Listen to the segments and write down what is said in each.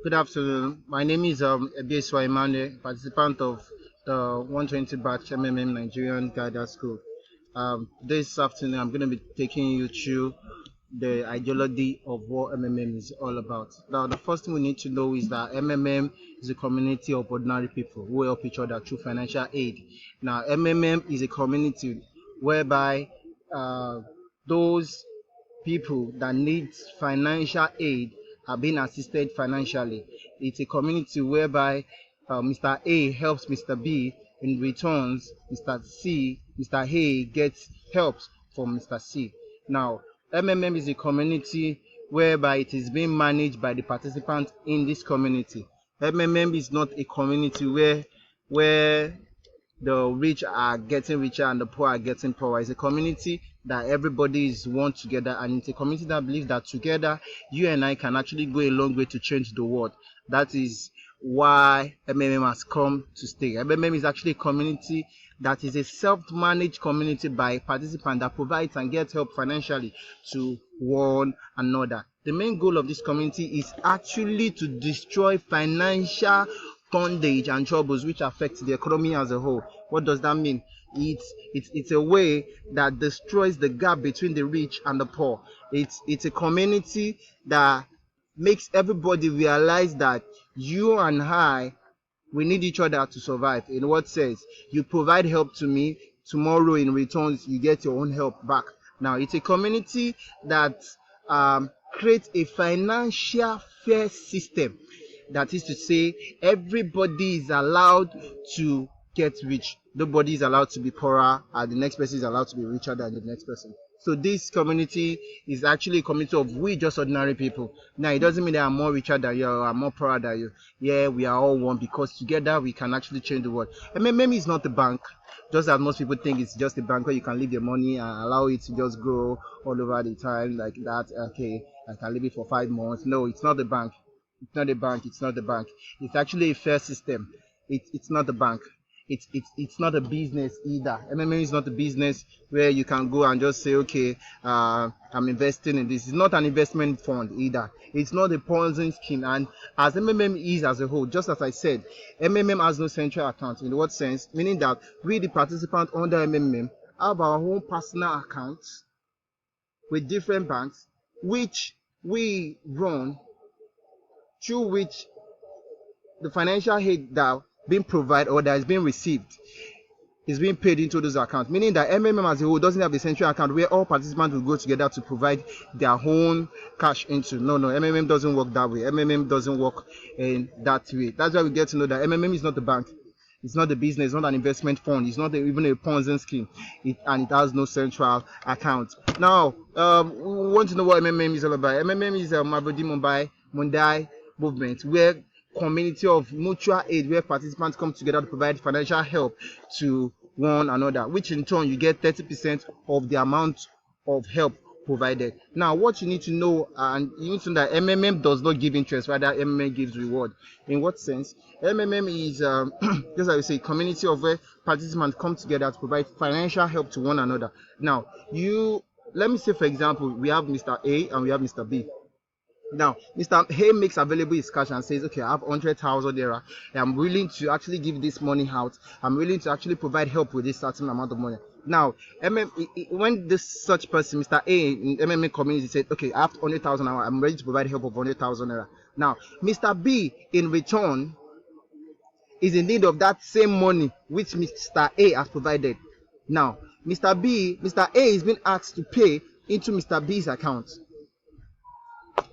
Good afternoon. My name is Ebieswa Emmanuel, participant of the 120 batch Nigerian Guidance School. This afternoon, I'm going to be taking you through the ideology of what MMM is all about. Now, the first thing we need to know is that MMM is a community of ordinary people who help each other through financial aid. Now, MMM is a community whereby those people that need financial aid are being assisted financially. It's a community whereby Mr. A helps Mr. B. In returns, Mr. A gets helps from Mr. C. Now, MMM is a community whereby it is being managed by the participants in this community. MMM is not a community where the rich are getting richer and the poor are getting poorer. It's a community that everybody is one together, and it's a community that believes that together you and I can actually go a long way to change the world. That is why MMM has come to stay. MMM is actually a community that is a self-managed community by participants that provides and gets help financially to one another. The main goal of this community is actually to destroy financial bondage and troubles which affect the economy as a whole. What does that mean? It's a way that destroys the gap between the rich and the poor. It's a community that makes everybody realize that you and I, we need each other to survive. In what sense? You provide help to me, tomorrow in returns you get your own help back. Now, it's a community that creates a financial fair system. That is to say, everybody is allowed to get rich. Nobody is allowed to be poorer, and the next person is allowed to be richer than the next person. So this community is actually a community of we just ordinary people. Now, it doesn't mean that I'm more richer than you or I'm more poorer than you. Yeah, we are all one because together we can actually change the world. MMM is not a bank, just as most people think it's just a bank where you can leave your money and allow it to just grow all over the time like that. Okay, I can leave it for 5 months. No, it's not a bank. It's not a bank. It's not a bank. It's actually a fair system. It's not a bank. It's not a business either. MMA is not a business where you can go and just say, okay, I'm investing in this. It's not an investment fund either. It's not a Ponzi scheme. And as MMM is as a whole, just as I said, MMM has no central account. In what sense? Meaning that we, the participants under MMM, have our own personal accounts with different banks, which we run, through which the financial aid that being provided or that is being received is being paid into those accounts, meaning that MMM as a whole doesn't have a central account where all participants will go together to provide their own cash into. No, MMM doesn't work that way. MMM doesn't work in that way. That's why we get to know that MMM is not a bank. It's not a business. It's not an investment fund. It's not even a Ponzi scheme. And it has no central account. Now, we want to know what MMM is all about. MMM is a Mavodi Mundai movement where community of mutual aid where participants come together to provide financial help to one another, which in turn you get 30% of the amount of help provided. Now, what you need to know, and you need to know that MMM does not give interest, rather MMM gives reward. In what sense? MMM is, just like I say, community of where participants come together to provide financial help to one another. Now, let me say, for example, we have Mr. A and we have Mr. B. Now, Mr. Hay makes available his cash and says, okay, I have 100,000 naira. I'm willing to actually give this money out. I'm willing to actually provide help with this certain amount of money. Now, when this such person, Mr. A in MMA community said, okay, I have 100,000 naira, I'm ready to provide help of 100,000 naira. Now, Mr. B in return is in need of that same money which Mr. A has provided. Now, Mr. A is being asked to pay into Mr. B's account.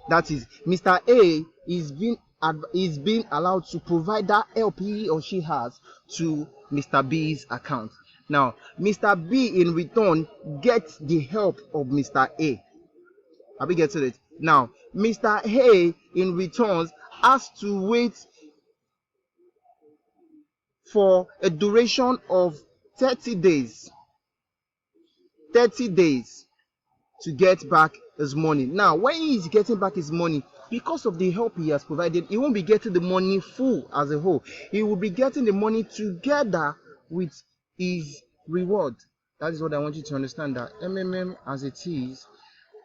That is, Mr. A is being allowed to provide that help he or she has to Mr. B's account. Now, Mr. B in return gets the help of Mr. A. Have we get to it? Now, Mr. A in returns has to wait for a duration of 30 days. 30 days to get back his money. Now, when he is getting back his money, because of the help he has provided, he won't be getting the money full as a whole. He will be getting the money together with his reward. That is what I want you to understand, that MMM as it is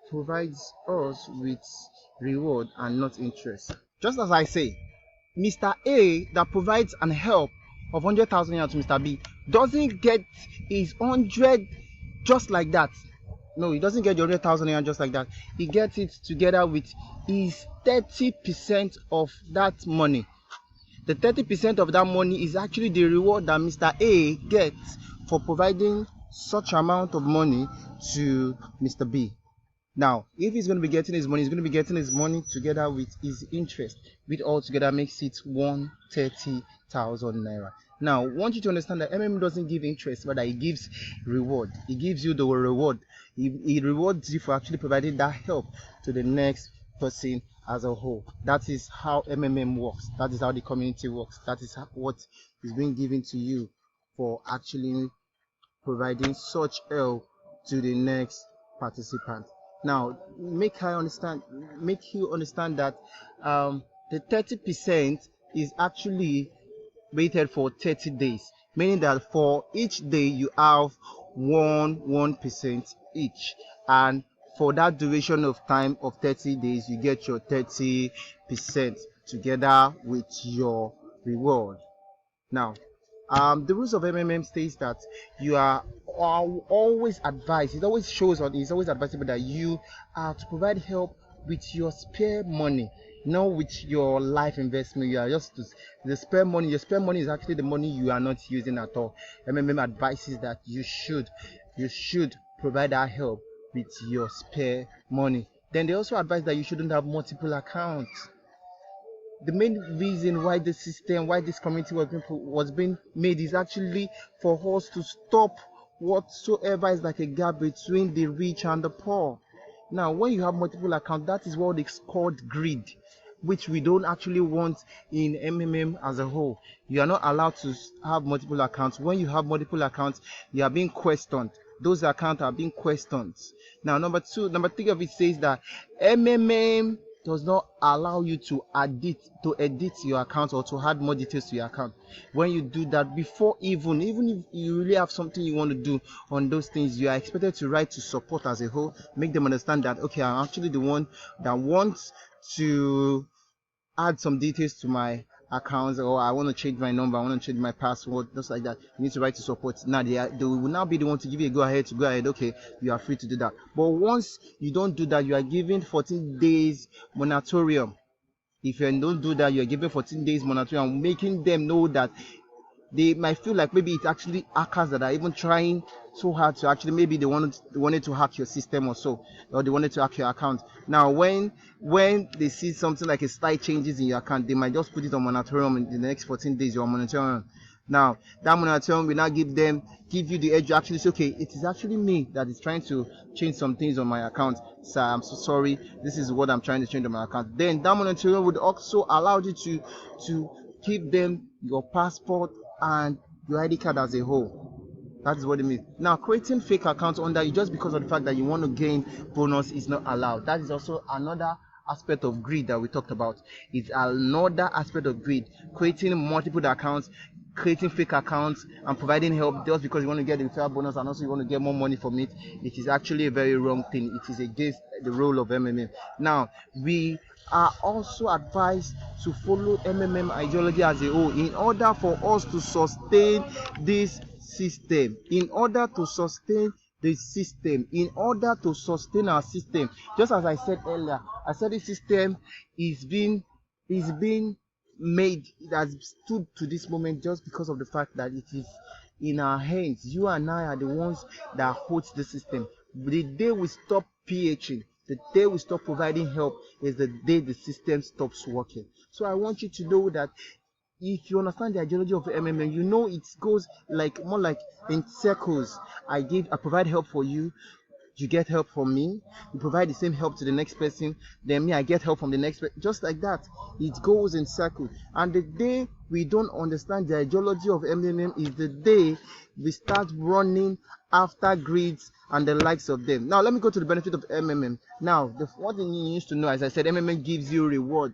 provides us with reward and not interest. Just as I say, Mr. A that provides an help of 100,000 naira to Mr. B doesn't get his 100 just like that. No, he doesn't get the 100,000 naira just like that. He gets it together with his 30% of that money. The 30% of that money is actually the reward that Mr. A gets for providing such amount of money to Mr. B. Now, if he's going to be getting his money, he's going to be getting his money together with his interest, which all together makes it 130,000 naira. Now, I want you to understand that doesn't give interest, but he gives reward. He gives you the reward. He rewards you for actually providing that help to the next person as a whole. That is how works. That is how the community works. That is what is being given to you for actually providing such help to the next participant. Now, make you understand that the 30% is actually rated for 30 days, meaning that for each day you have 1% each, and for that duration of time of 30 days, you get your 30% together with your reward. Now, the rules of states that you are always advised. It always shows on. It's always advisable that you are to provide help with your spare money, not with your life investment. You are just the spare money. Your spare money is actually the money you are not using at all. Advises that you should provide that help with your spare money. Then they also advise that you shouldn't have multiple accounts. The main reason why this community was being made is actually for us to stop whatsoever is like a gap between the rich and the poor. Now, when you have multiple accounts, that is what is called greed, which we don't actually want in as a whole. You are not allowed to have multiple accounts. When you have multiple accounts, you are being questioned. Those accounts are being questioned. Now, number 3 of it says that does not allow you to edit your account or to add more details to your account. When you do that, before even if you really have something you want to do on those things, you are expected to write to support as a whole, make them understand that, okay, I'm actually the one that wants to add some details to my accounts, or I want to change my number, I want to change my password, just like that. You need to write to support. Now they will now be the one to give you a go ahead. Okay, you are free to do that. But once you don't do that, you are given 14 days moratorium. If you don't do that, you are given 14 days moratorium, making them know that they might feel like maybe it's actually hackers that are even trying so hard to actually, maybe they wanted to hack your system or so, or they wanted to hack your account. Now, when they see something like a slight changes in your account, they might just put it on moratorium in the next 14 days. You're on moratorium. Now, that moratorium will now give you the edge to actually say, okay, it is actually me that is trying to change some things on my account. Sir, I'm so sorry. This is what I'm trying to change on my account. Then that moratorium would also allow you to give them your passport and your ID card as a whole. That is what it means. Now, creating fake accounts under you just because of the fact that you want to gain bonus is not allowed. That is also another aspect of greed that we talked about. It's another aspect of greed. Creating multiple accounts, creating fake accounts, and providing help just because you want to get the referral bonus and also you want to get more money from it. It is actually a very wrong thing. It is against the role of Now, we are also advised to follow ideology as a whole in order for us to sustain this system. In order to sustain our system, just as I said earlier, I said this system is being made, it has stood to this moment just because of the fact that it is in our hands. You and I are the ones that hold the system. The day we stop PHing, the day we stop providing help is the day the system stops working. So I want you to know that if you understand the ideology of you know it goes more like in circles. I provide help for you, you get help from me, you provide the same help to the next person, then me, I get help from the next person. Just like that, it goes in circles. And the day we don't understand the ideology of is the day we start running after greeds and the likes of them. Now, let me go to the benefit of Now, the one thing you need to know, as I said, gives you reward.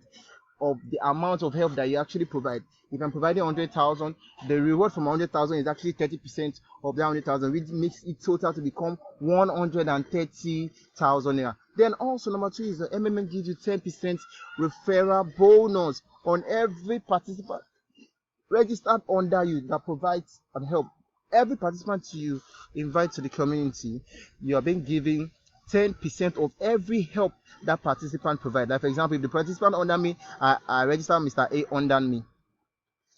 of the amount of help that you actually provide. If I'm providing 100,000, the reward from 100,000 is actually 30% of that 100,000, which makes it total to become 130,000 naira. Then also number two is the MMM gives you 10% referral bonus on every participant registered under you that provides and help. Every participant you invite to the community, you are being given 10% of every help that participant provides. Like for example, if the participant under me, I register Mr. A under me.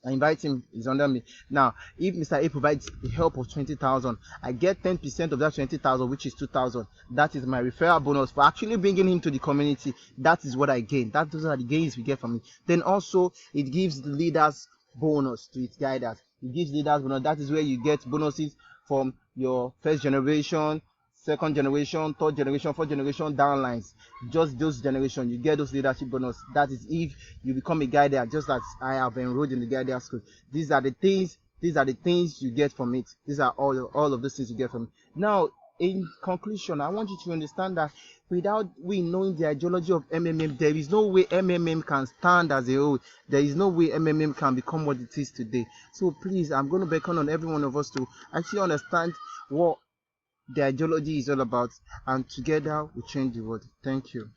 I invite him, he's under me. Now, if Mr. A provides the help of 20,000, I get 10% of that 20,000, which is 2,000. That is my referral bonus for actually bringing him to the community. That is what I gain. Those are the gains we get from it. Then also, it gives the leaders bonus to its guiders. It gives leaders bonus. That is where you get bonuses from your first generation, second generation, third generation, fourth generation downlines. Just those generation, you get those leadership bonus. That is if you become a guider, just as I have enrolled in the guider school. These are the things you get from it. These are all of those things you get from it. Now, in conclusion, I want you to understand that without we knowing the ideology of MMM, there is no way MMM can stand as a whole. There is no way MMM can become what it is today. So please, I'm going to beckon on every one of us to actually understand what the ideology is all about, and together we change the world. Thank you.